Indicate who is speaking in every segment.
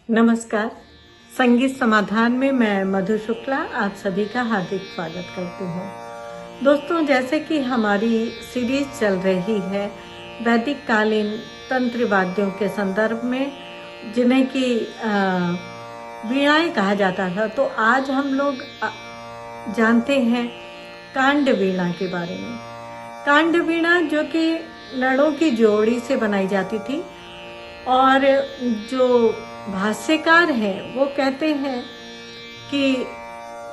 Speaker 1: नमस्कार। संगीत समाधान में मैं मधु शुक्ला आप सभी का हार्दिक स्वागत करती हूँ। दोस्तों, जैसे कि हमारी सीरीज चल रही है वैदिक कालीन तंत्र वाद्यों के संदर्भ में, जिन्हें कि वीणाएं कहा जाता था, तो आज हम लोग जानते हैं कांड वीणा के बारे में। कांड वीणा जो कि नड़ों की जोड़ी से बनाई जाती थी, और जो भाष्यकार हैं वो कहते हैं कि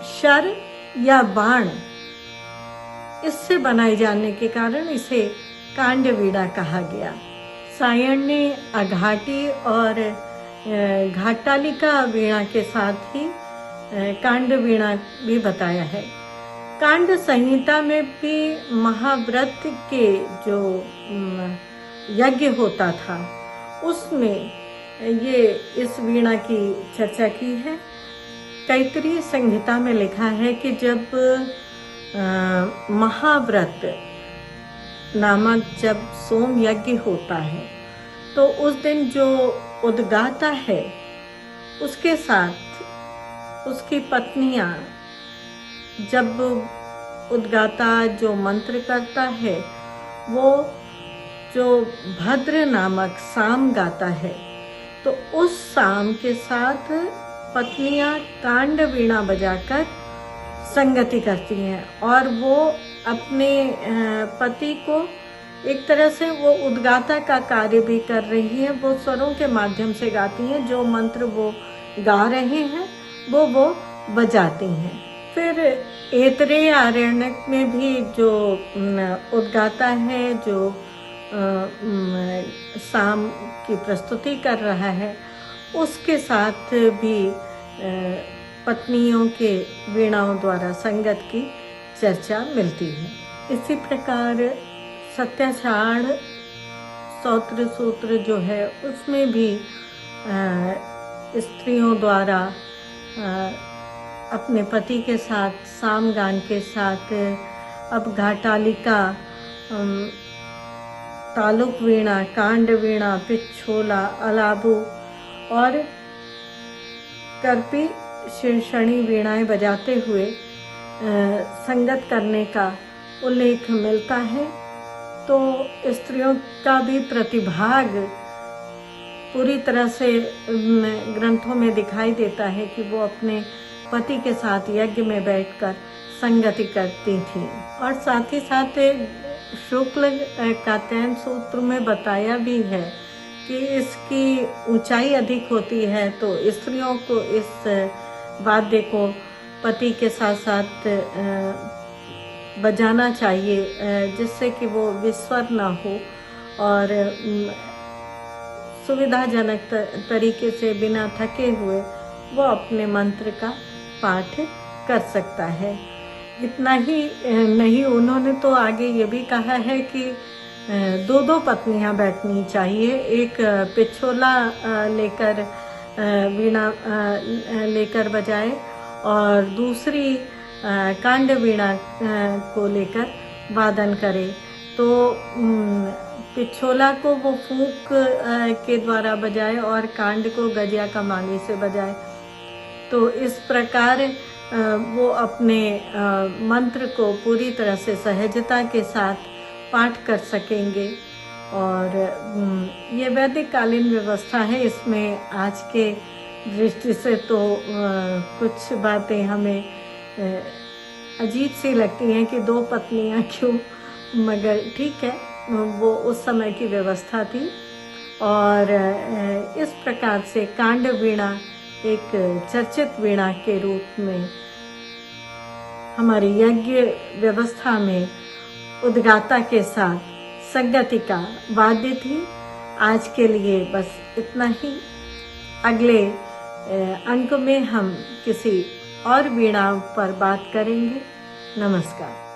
Speaker 1: शर या बाण इससे बनाए जाने के कारण इसे कांड वीणा कहा गया। सायण ने अघाटी और घाटालिका वीणा के साथ ही कांड वीणा भी बताया है। कांड संहिता में भी महाव्रत के जो यज्ञ होता था उसमें ये इस वीणा की चर्चा की है। कैतरी संहिता में लिखा है कि जब महाव्रत नामक जब सोम यज्ञ होता है तो उस दिन जो उद्गाता है उसके साथ उसकी पत्नियां, जब उद्गाता जो मंत्र करता है वो जो भद्र नामक साम गाता है, तो उस साम के साथ पत्नियां कांड वीणा बजाकर संगति करती हैं और वो अपने पति को एक तरह से वो उद्गाता का कार्य भी कर रही है। वो स्वरों के माध्यम से गाती हैं, जो मंत्र वो गा रहे हैं वो बजाती हैं। फिर ऐतरेय आरण्यक में भी जो उद्गाता है, जो साम की प्रस्तुति कर रहा है, उसके साथ भी पत्नियों के वीणाओं द्वारा संगत की चर्चा मिलती है। इसी प्रकार सत्याषाढ़ स्तोत्र सूत्र जो है उसमें भी स्त्रियों द्वारा अपने पति के साथ सामगान के साथ अब घाटालिका, तालुक वीणा, कांड वीणा, पिछोला, अलाबू और करपी शीर्षणी वीणाएं बजाते हुए संगत करने का उल्लेख मिलता है। तो स्त्रियों का भी प्रतिभाग पूरी तरह से ग्रंथों में दिखाई देता है कि वो अपने पति के साथ यज्ञ में बैठकर संगति करती थीं। और साथ ही साथ शुक्ल कात्यायन सूत्र में बताया भी है कि इसकी ऊंचाई अधिक होती है, तो स्त्रियों को इस वाद्य को पति के साथ साथ बजाना चाहिए, जिससे कि वो विस्वर ना हो और सुविधाजनक तरीके से बिना थके हुए वो अपने मंत्र का पाठ कर सकता है। इतना ही नहीं, उन्होंने तो आगे ये भी कहा है कि दो पत्नियां बैठनी चाहिए, एक पिछोला लेकर वीणा लेकर बजाए और दूसरी कांड वीणा को लेकर वादन करे। तो पिछोला को वो फूंक के द्वारा बजाए और कांड को गजिया कमानी से बजाए। तो इस प्रकार वो अपने मंत्र को पूरी तरह से सहजता के साथ पाठ कर सकेंगे। और ये वैदिक कालीन व्यवस्था है। इसमें आज के दृष्टि से तो कुछ बातें हमें अजीब सी लगती हैं कि दो पत्नियां क्यों, मगर ठीक है, वो उस समय की व्यवस्था थी। और इस प्रकार से कांड वीणा एक चर्चित वीणा के रूप में हमारी यज्ञ व्यवस्था में उद्गाता के साथ संगति का वाद्य थी। आज के लिए बस इतना ही। अगले अंक में हम किसी और वीणा पर बात करेंगे। नमस्कार।